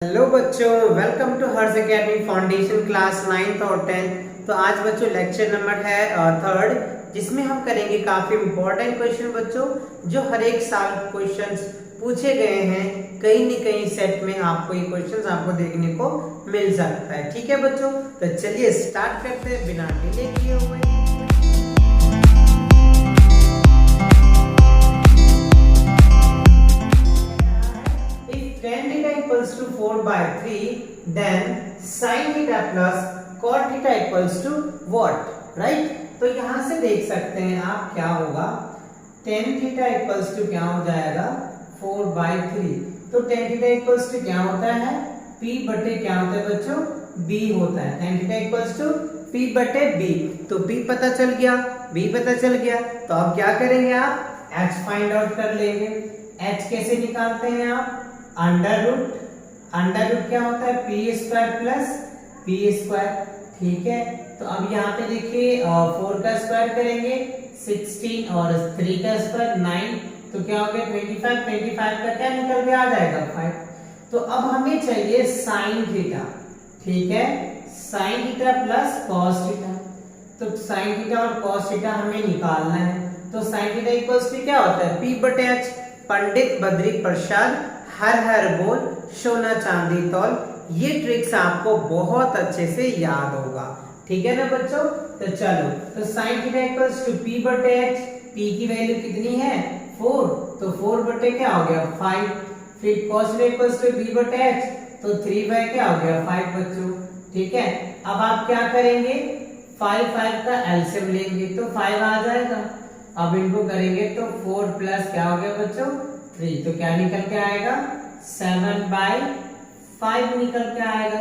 Hello बच्चों, welcome to Harsh academy foundation class 9th और 10th। तो आज बच्चों लेक्चर नंबर है थर्ड, जिसमें हम करेंगे काफी इंपॉर्टेंट क्वेश्चन बच्चों, जो हर एक साल क्वेश्चंस पूछे गए हैं। कहीं न कहीं सेट में आपको ये क्वेश्चंस आपको देखने को मिल सकता है। ठीक है बच्चों, तो चलिए स्टार्ट करते हैं बिना डिले किए हुए। Tan theta equals to 4 by 3, then sin theta plus cot theta equals to what? Right? तो यहाँ से देख सकते हैं आप क्या होगा, tan theta equals to क्या हो जाएगा 4 by 3। तो tan theta equals to क्या होता है, p बटे क्या होता है बच्चों, b होता है। tan theta equals to p बटे b। तो p पता चल गया, b पता चल गया, तो अब क्या करेंगे आप, h फाइंड आउट कर लेंगे। h कैसे निकालते हैं आप, अंडर रूट क्या होता है, P square plus P square. ठीक है, तो अब यहाँ पे देखिए 4 का स्क्वायर करेंगे 16 और 3 का स्क्वायर 9, तो क्या हो गया 25 का क्या निकल के आ जाएगा 5। तो अब हमें चाहिए साइन थीटा। ठीक है, sine theta plus cos theta. तो साइन थीटा और कॉस थीटा हमें निकालना है। तो साइन थीटा इक्वल्स टू क्या होता है, पी बटे एच। पंडित बद्री प्रसाद हर हर बोल सोना चांदी तौल। ये ट्रिक्स आपको बहुत अच्छे से याद होगा। ठीक है ना बच्चों, तो चलो, तो sin theta equals to p बटे h। p की वैल्यू कितनी है 4, तो 4 बटे क्या हो गया 5। फिर cos theta equals to b बटे h, तो 3 बाय क्या हो गया 5 बच्चों। ठीक है, अब आप क्या करेंगे, 5 का एलसीएम लेंगे तो 5 आ जाएगा। अब इनको करेंगे तो 4 प्लस क्या हो गया बच्चों 3, तो क्या निकल के आएगा 7 by 5 निकल के आएगा।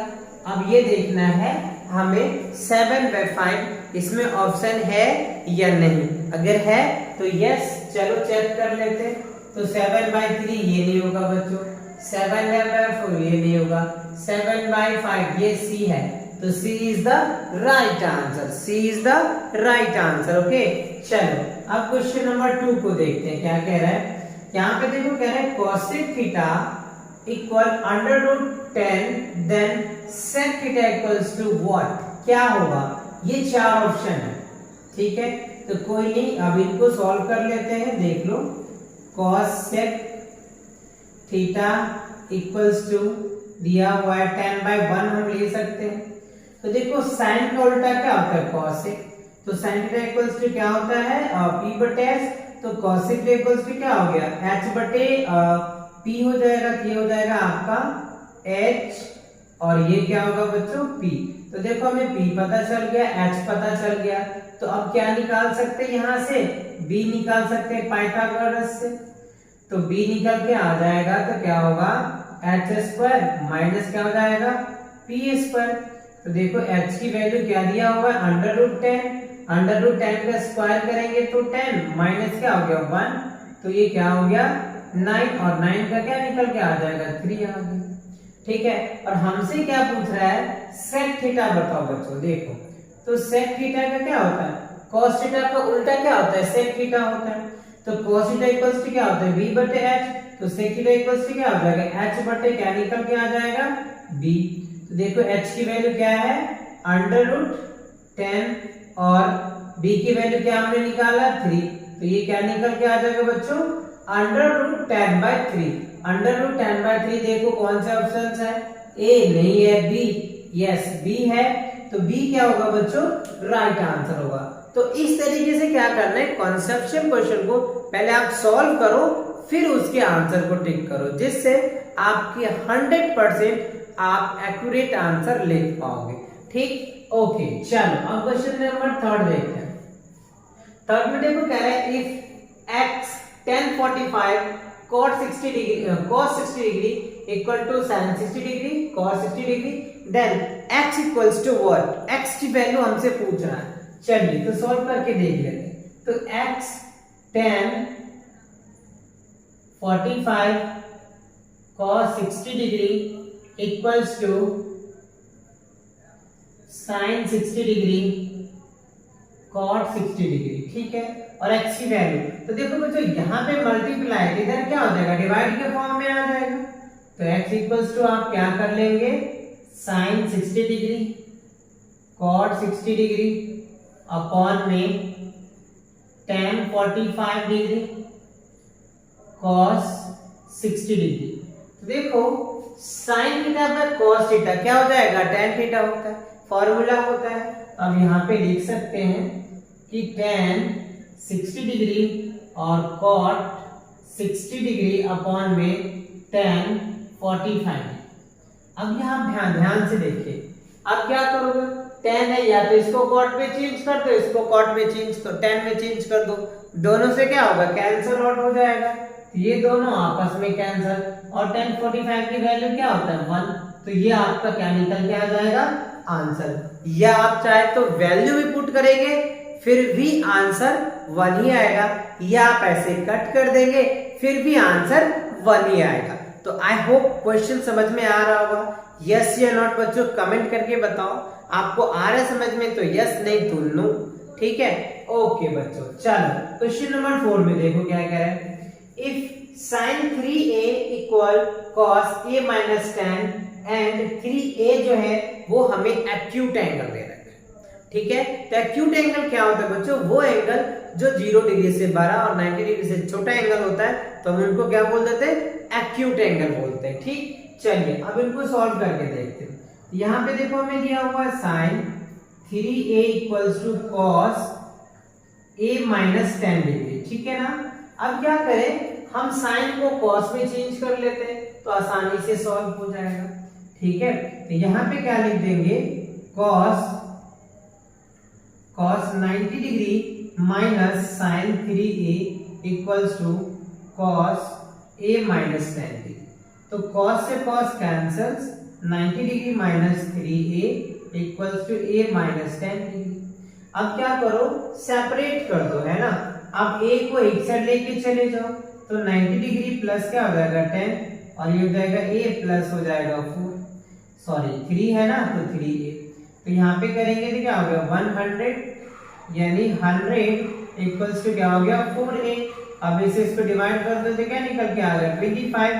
अब ये देखना है हमें 7 by 5 इसमें ऑप्शन है या नहीं। अगर है तो यस, चलो चेक कर लेते हैं। तो 7 by 3 ये नहीं होगा बच्चों, 7 by 4 ये नहीं होगा, 7 by 5 ये सी है। तो C is the right answer, C is the right answer. Okay, चलो अब क्वेश्चन नंबर 2 को देखते हैं क्या कह रहा है। यहाँ पे देखो कह रहा है cosec theta equal under root 10 then sec theta equals to what, क्या होगा। ये 4 ऑप्शन है। ठीक है, तो कोई नहीं, अब इनको सॉल्व कर लेते हैं। देख लो, cosec थीटा इक्वल्स टू दिया हुआ है 10 by 1 हम ले सकते हैं। तो देखो sin का उल्टा क्या होता है cosec, तो sin थीटा इक्वल्स टू क्या होता है p बटे s। तो cosec थीटा इक्वल्स टू क्या हो गया h बटे p हो जाएगा, ये हो जाएगा आपका h, और ये क्या होगा बच्चों p। तो देखो हमें p पता चल गया, h पता चल गया, तो अब क्या निकाल सकते हैं यहाँ से, b निकाल सकते हैं पाइथागोरस से। तो b निकल के आ जाएगा, तो क्या होगा h स्क्वायर माइनस क्या हो जाएगा p स्क्वायर। तो देखो h की वैल्यू क्या दिया हुआ है अंडर रूट 10, अंडर रूट 10 का स्क्वायर करेंगे तो 10 माइनस क्या हो गया 1, तो ये क्या हो गया 9, और 9 का क्या निकल के आ जाएगा 3 आ गया। ठीक है, और हमसे क्या पूछ रहा है सेक थीटा बताओ बच्चों। देखो, तो सेक थीटा का क्या होता है, कॉस थीटा का उल्टा क्या होता है सेक थीटा होता है। तो कॉस थीटा इक्वल्स टू क्या होता है b बटे h, तो सेक थीटा इक्वल्स टू क्या हो जाएगा h बटे क्या निकल के आ जाएगा b। तो देखो h की वैल्यू क्या है अंडर रूट 10 और b की वैल्यू क्या हमने निकाला 3, तो ये क्या निकल के आ जाएगा बच्चों under root 10 by 3। Under root 10 by 3 देखो कौन से ऑप्शन है, a नहीं है b, यस b है, तो b क्या होगा बच्चों राइट आंसर होगा। तो इस तरीके से क्या करना है, कॉन्सेप्चुअल क्वेश्चन को पहले आप सॉल्व करो, फिर उसके आंसर को टिक करो, जिससे आपकी 100% आप एक्यूरेट आंसर लिख पाओगे। ठीक, ओके, चलो अब क्वेश्चन नंबर 3 देखते हैं। थर्ड में देखो कह रहा है if x tan 45 cot 60 degree cos 60 degree equal to sin 60 degree cos 60 degree, then x equals to what, x की वैल्यू हमसे पूछ रहा है। चलिए तो सॉल्व करके देख लेते हैं। तो x tan 45 cos 60 degree equals to sin 60 degree cot 60 degree. ठीक है, और x की वैल्यू, तो देखो बच्चों यहाँ पे मल्टीप्लाई, इधर क्या हो जाएगा डिवाइड के फॉर्म में आ जाएगा। तो x इक्वल्स टू आप क्या कर लेंगे, sine 60 degree cot 60 degree upon में tan 45 डिग्री cos 60 डिग्री। तो देखो साइन थीटा पर cos थीटा क्या हो जाएगा, tan थीटा होता है, फॉर्मूला होता है। अब यहाँ पे लिख सकते हैं कि tan 60 डिग्री और cot 60 डिग्री अपॉन में tan 45। अब यहाँ ध्यान से देखिए, अब क्या करोगे, tan है या तो इसको cot में चेंज कर दो, इसको cot में चेंज कर, tan में चेंज कर दो, दोनों से क्या होगा, कैंसिल आउट हो जाएगा, ये दोनों आपस में कैंसिल, और tan 45 की वैल्यू क्या होता है 1, तो ये आपका क्या निकल के आ जाएगा, आंसर। या आप चाहे तो वैल्यू भी पुट करेंगे फिर भी आंसर 1 ही आएगा, या आप ऐसे कट कर देंगे फिर भी आंसर 1 ही आएगा। तो आई होप क्वेश्चन समझ में आ रहा होगा। यस या नॉट बच्चों कमेंट करके बताओ, आपको आ रहा है समझ में तो यस, नहीं तो नो, ठीक है। ओके बच्चों, चलो क्वेश्चन नंबर 4 में देखो क्या कह रहा है, if sin 3a equal cos a minus tan and 3a जो है वो हमें एक्यूट एंगल दे रहा है, ठीक है। तो एक्यूट एंगल क्या होता है बच्चों, वो एंगल जो 0 डिग्री से बड़ा और 90 डिग्री से छोटा एंगल होता है, तो हम उनको क्या बोल देते हैं, एक्यूट एंगल बोलते हैं, ठीक। चलिए अब इनको सॉल्व करके देखते हैं। यहाँ पे देखो हमें दिया हुआ है sin 3a equals to cos a minus 10 degree, ठीक है ना। अब क्या करें, हम साइन को cos में चेंज कर लेते हैं तो आसानी से सॉल्व हो जाएगा, ठीक है। तो यहाँ पे क्या लिख देंगे, cos 90 degree minus sin 3a equals to cos a minus 10 degree. तो cos से cos cancels, 90 degree minus 3a equals to a minus 10 degree. अब क्या करो, सेपरेट कर दो, है ना। अब a को एक साइड लेके चले जाओ, तो 90 डिग्री प्लस क्या हो जाएगा 10, और ये हो जाएगा a प्लस हो जाएगा 4, सॉरी 3 है ना, तो 3a। तो यहाँ पे करेंगे तो क्या हो गया 100, यानी 100 इक्वल्स टू क्या हो गया 4a। अब इसे इसको डिवाइड कर दो तो क्या निकल के आ गया 25,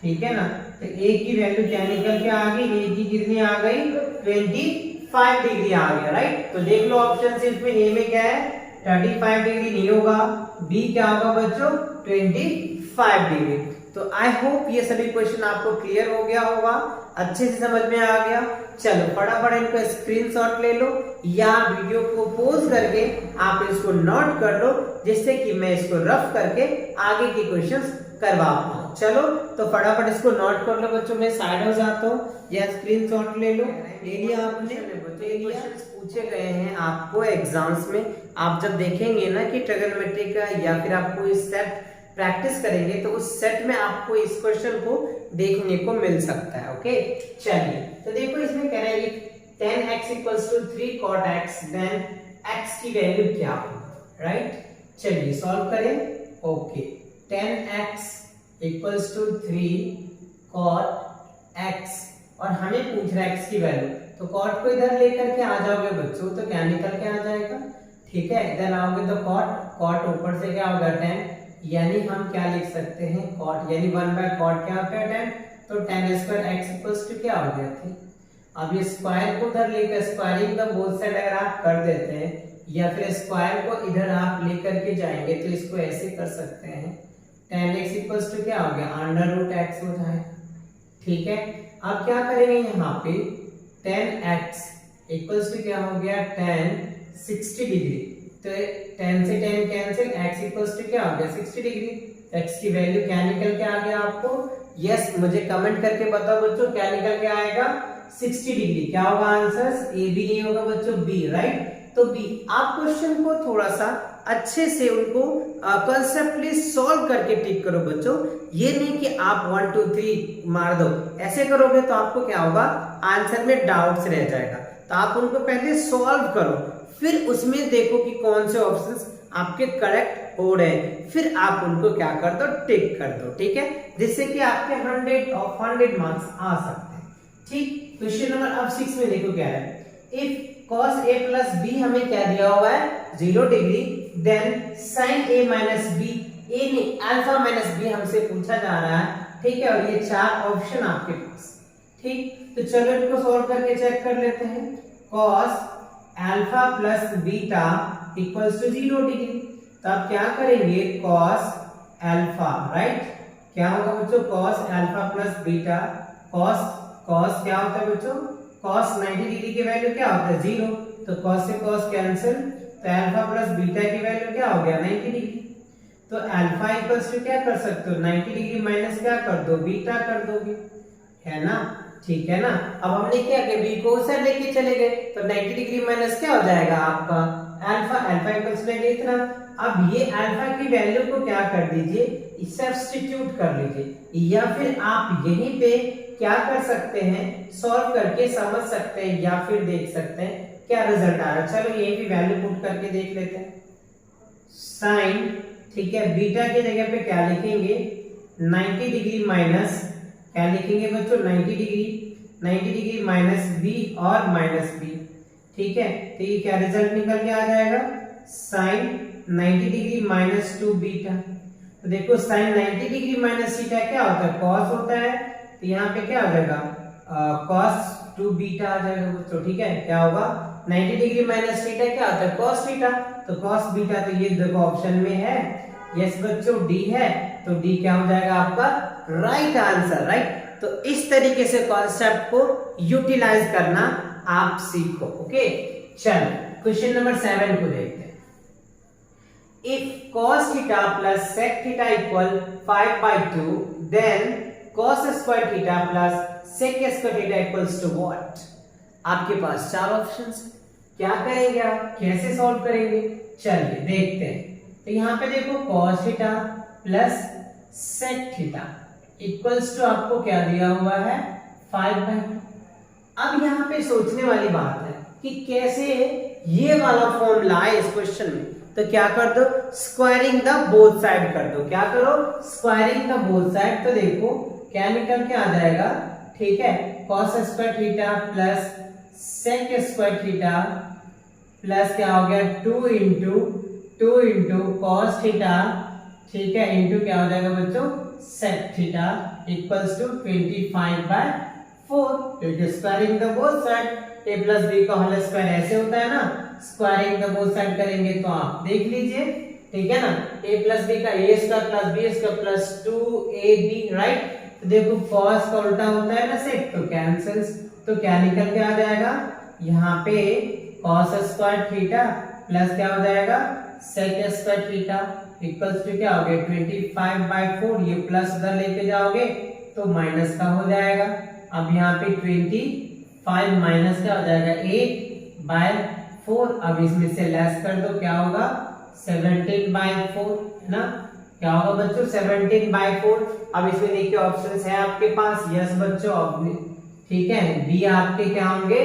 ठीक है ना। तो a की वैल्यू क्या निकल के आ गई, a की कितनी आ गई 25 डिग्री आ गया, राइट। तो देख लो ऑप्शन से, इसमें a में क्या है 35 डिग्री नहीं होगा, b क्या होगा बच्चों 25 डिग्री। तो आई होप ये सभी क्वेश्चन आपको क्लियर हो गया होगा, अच्छे से समझ में आ गया। चलो फटाफट इनको स्क्रीनशॉट ले लो या वीडियो को पॉज करके आप इसको नोट कर लो, जिससे कि मैं इसको रफ करके आगे के क्वेश्चंस करवा पाऊं। चलो तो फटाफट इसको नोट कर लो बच्चों, मैं साइड हो जाता हूँ या स्क्रीनशॉट ले लो। ले लिया आपने, क्वेश्चंस पूछे गए हैं आपको एग्जाम्स में, आप जब देखेंगे ना कि ट्रिग्नोमेट्री का या फिर आपको इस सेट प्रैक्टिस करेंगे तो उस सेट में आपको इस क्वेश्चन को देखने को मिल सकता है। ओके चलिए, तो देखो इसमें कह रहा है कि 10x equals to 3 cot x, then x की वैल्यू क्या होगी, राइट। चलिए सॉल्व करें। Okay 10x equals to 3 cot x, और हमें पूछ रहा है x की वैल्यू, तो cot को इधर लेकर के आ जाओगे बच्चों तो क्या निकल के आ जाएगा, ठीक है। इधर आओगे तो cot ऊपर से क्या होगा 10, यानी हम क्या लिख सकते हैं cot, यानी 1/cot क्या होता है 10, तो 10 स्क्वायर x इक्वल्स टू क्या हो गया 3। अब ये स्क्वायर को इधर लेकर स्क्वायरिंग का बोथ साइड अगर आप कर देते हैं या फिर स्क्वायर को इधर आप लेकर के जाएंगे तो इसको ऐसे कर सकते हैं 10x इक्वल्स टू क्या हो गया √x हो जाएगा, ठीक है। अब क्या करेंगे यहाँ पे 10x इक्वल्स टू क्या हो गया 10 60 डिग्री, तो 10 से 10 कैंसिल, x इक्वल्स टू क्या हो गया 60 डिग्री। x की वैल्यू क्या निकल के आ गया आपको, यस मुझे कमेंट करके बताओ बच्चों क्या निकल के आएगा 60 डिग्री। क्या होगा आंसर, ए बी नहीं होगा बच्चों, बी, राइट। तो बी। आप क्वेश्चन को थोड़ा सा अच्छे से उनको कॉन्सेप्टली सॉल्व करके टिक करो बच्चों, ये नहीं कि आप 1 2 3 मार दो, ऐसे करोगे तो आपको क्या होगा आंसर में डाउट्स रह जाएगा। तो आप उनको पहले सॉल्व करो, फिर उसमें देखो कि कौन से ऑप्शंस आपके करेक्ट हो रहे हैं, फिर आप उनको क्या कर दो टिक कर दो, ठीक है, जिससे कि आपके 100 ऑफ 100 मार्क्स आ सकते हैं, ठीक। क्वेश्चन नंबर अब 6 में देखो क्या है, if cos a plus b हमें क्या दिया हुआ है 0 degree, then sin a minus b, a नहीं अल्फा माइनस b हमसे पूछा जा रहा है, ठीक है, और ये 4 ऑप्शन आपके पास। ठीक, तो चलो इनको सॉल्व करके चेक कर लेते हैं। cos alpha plus beta equals to 0 degree. तो आप क्या करेंगे, cos अल्फा, राइट, क्या होगा बच्चों, cos alpha plus beta, cos क्या होता है बच्चों, cos 90 डिग्री की वैल्यू क्या होता है 0, तो cos से cos कैंसिल, तो अल्फा प्लस बीटा की वैल्यू क्या हो गया 90 डिग्री। तो अल्फा इक्वल्स टू क्या कर सकते हो, 90 डिग्री माइनस क्या कर दो, बीटा कर दोगे, है ना, ठीक है ना। अब हमने क्या किया, बी को उधर लेके चले गए, तो 90 डिग्री माइनस क्या हो जाएगा आपका अल्फा, अल्फा इक्वल्स टू इतना। अब ये अल्फा की वैल्यू को क्या कर दीजिए, सब्स्टिट्यूट कर लीजिए, या फिर आप यहीं पे क्या कर सकते हैं, सॉल्व करके समझ सकते हैं, या फिर देख सकते हैं क्या रिजल्ट आ रहा है। चलो ये भी वैल्यू पुट करके देख लेते हैं। साइन, ठीक है, बीटा की जगह पे क्या लिखेंगे, 90 डिग्री माइनस, क्या लिखेंगे बच्चों 90 डिग्री माइनस बी और माइनस बी, ठीक है। तो ये क्या रिजल्ट निकल के आ जाएगा, साइन 90 डिग्री माइनस 2 बीटा। तो देखो साइन 90 डिग्री माइनस थीटा क्या होता है, कॉस होता है, तो यहाँ पे क्या हो जाएगा कॉस 2 बीटा आ जाएगा बच्चों, ठीक है। क्या होगा 90 डिग्री माइनस थीटा क्या होता है, कॉस थीटा, तो कॉस बीटा, तो ये देखो ऑप्शन में है, यस बच्चों डी है, तो डी क्या हो जाएगा आपका राइट आंसर, राइट। तो इस तरीके से कॉन्सेप्ट को यूटिलाइज करना आप सीखो, ओके। चलो क्वेश्चन नंबर 7 को देखते हैं। If cos theta plus sec theta equal 5/2, then cos square theta plus sec square theta equals to what? आपके पास 4 ऑप्शंस, क्या करेंगे आप, कैसे सॉल्व करेंगे, चलिए देखते हैं। तो यहाँ पे देखो cos theta plus sec theta equals to आपको क्या दिया हुआ है 5/2। अब यहाँ पे सोचने वाली बात है कि कैसे ये वाला फॉर्म लाए इस क्वेश्चन में, तो क्या कर दो, स्क्वायरिंग द बोथ साइड कर दो, क्या करो, स्क्वायरिंग द बोथ साइड। तो देखो क्या निकल के आ जाएगा, ठीक है, cos square theta plus sec square theta plus क्या हो गया 2 इंटू cos थीटा, ठीक है, इंटू क्या हो जाएगा बच्चों sec थीटा इक्वल्स टू 25/4, क्योंकि squaring the both side, a plus b का होल स्क्वायर ऐसे होता है ना, स्क्वायरिंग द बोथ साइड करेंगे तो आप देख लीजिए, ठीक है ना, a प्लस बी का a square plus b square plus 2ab, right. तो देखो cos का उल्टा होता है ना sec, तो कैंसिल्स, तो क्या निकल के आ जाएगा यहाँ पे cos स्क्वायर थीटा प्लस क्या हो जाएगा sec square theta equals to क्या हो गया 25/4, ये प्लस उधर लेके जाओगे तो माइनस का हो जाएगा। अब यहाँ पे 25 माइनस क्या हो जाएगा 8/4, अब इसमें से लेस कर दो, क्या होगा 17/4, है ना, क्या होगा बच्चों 17/4। अब इसमें देखिए ऑप्शंस है आपके पास, यस बच्चों, ठीक है, बी आपके क्या होंगे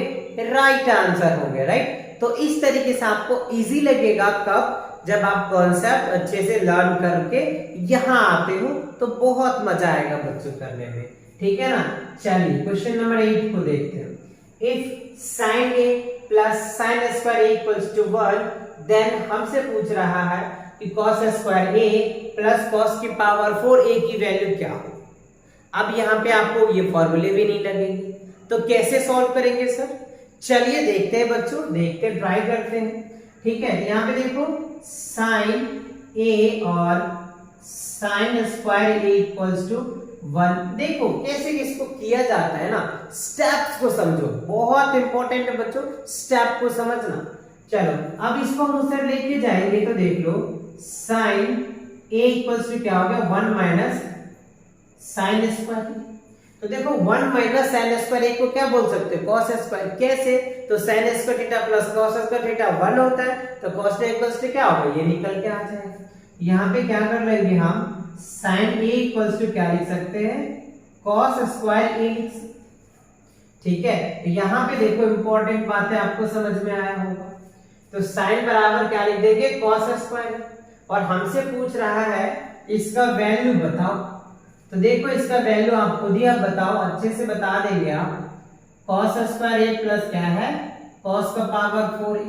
राइट आंसर होंगे, राइट। तो इस तरीके से आपको इजी लगेगा कब, जब आप कॉन्सेप्ट अच्छे से लर्न करके यहाँ आते हो, तो बहुत मजा आएगा बच्चों करने में, ठीक है ना। चलिए क्वेश्चन नंबर 8 को देखते हैं। If sin a plus sin square equals to 1, then हमसे पूछ रहा है कि cos square a plus cos की पावर 4a की वैल्यू क्या हो। अब यहाँ पे आपको ये फॉर्मूले भी नहीं लगेंगे, तो कैसे सॉल्व करेंगे सर, चलिए देखते हैं बच्चों, देखते ट्राई करते हैं, ठीक है। यहाँ पे देखो sin a और sin square a equals to 1, देखो कैसे इसको किया जाता है ना, स्टेप्स को समझो, बहुत इंपॉर्टेंट है बच्चों स्टेप को समझना। चलो अब इसको हम उधर लेके जाएंगे, तो देख लो sin a इक्वल्स टू क्या हो गया 1 माइनस sin स्क्वायर, तो देखो 1 माइनस sin स्क्वायर a को क्या बोल सकते हो cos स्क्वायर, कैसे, तो sin square theta plus cos square theta 1 होता है, तो cos थीटा इक्वल्स टू क्या होगा, ये निकल के आ जाएगा। यहाँ पे क्या कर लेंगे हम, sin a इक्वल्स टू क्या लिख सकते हैं cos स्क्वायर a, ठीक है। तो यहाँ पे देखो इंपॉर्टेंट बातें आपको समझ में आया होगा, तो sin बराबर क्या लिख देंगे cos स्क्वायर, और हमसे पूछ रहा है इसका वैल्यू बताओ, तो देखो इसका वैल्यू आप खुद ही आप बताओ, अच्छे से बता देंगे आप। cos स्क्वायर a प्लस क्या है cos का पावर 4a,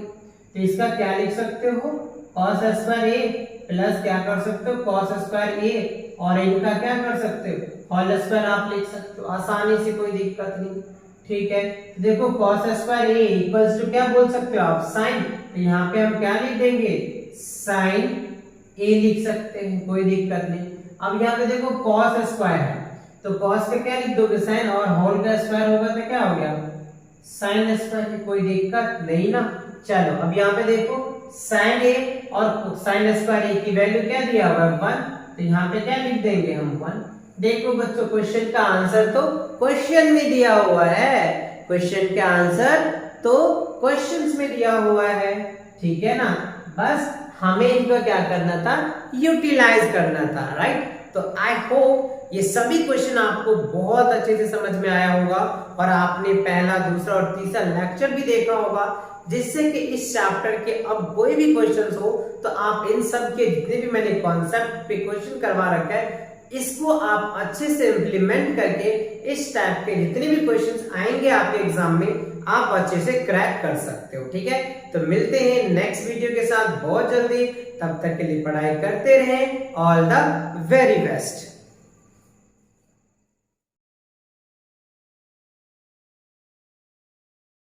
तो इसका क्या लिख सकते हो cos स्क्वायर a प्लस क्या कर सकते हो cos स्क्वायर a, और इनका क्या कर सकते हो होल स्क्वायर आप लिख सकते हो आसानी से, कोई दिक्कत नहीं। ठीक है, देखो cos square a equals to क्या बोल सकते हो आप, साइन। तो यहाँ पे हम क्या लिख देंगे, साइन a लिख सकते हैं, कोई दिक्कत नहीं। अब यहाँ पे देखो cos स्क्वायर है, तो cos पे क्या लिख दोगे, साइन, और होल का स्क्वायर होगा तो क्या हो गया, साइन स्क्वायर, कोई दिक्कत नहीं ना। चलो अब यहाँ पे देखो साइन a और साइन स्क्वायर a की वैल्यू क्या दिया हुआ है, 1, तो यहाँ पे क्या लिख देंगे हम, 1। देखो बच्चों क्वेश्चन का आंसर तो क्वेश्चन में दिया हुआ है, क्वेश्चन का आंसर तो क्वेश्चंस में दिया हुआ है, ठीक है ना। बस हमें इनको क्या करना था, यूटिलाइज करना था, राइट। तो आई होप ये सभी क्वेश्चन आपको बहुत अच्छे से समझ में आया होगा और आपने पहला, दूसरा और तीसरा लेक्चर भी देखा होगा, जिससे कि इस चैप्टर के अब कोई भी क्वेश्चंस हो तो आप इन सब के जितने भी मैंने कॉन्सेप्ट पे क्वेश्चन करवा रखा है, इसको आप अच्छे से इम्प्लीमेंट करके इस टाइप के जितने भी क्वेश्चंस आएंगे आपके एग्जाम में, आप अच्छे से क्रैक कर सकते हो। ठीक है, तो मिलते हैं नेक्स्ट वीडियो के साथ बहुत जल्दी, तब तक के लिए पढ़ाई करते रहें। All the very best.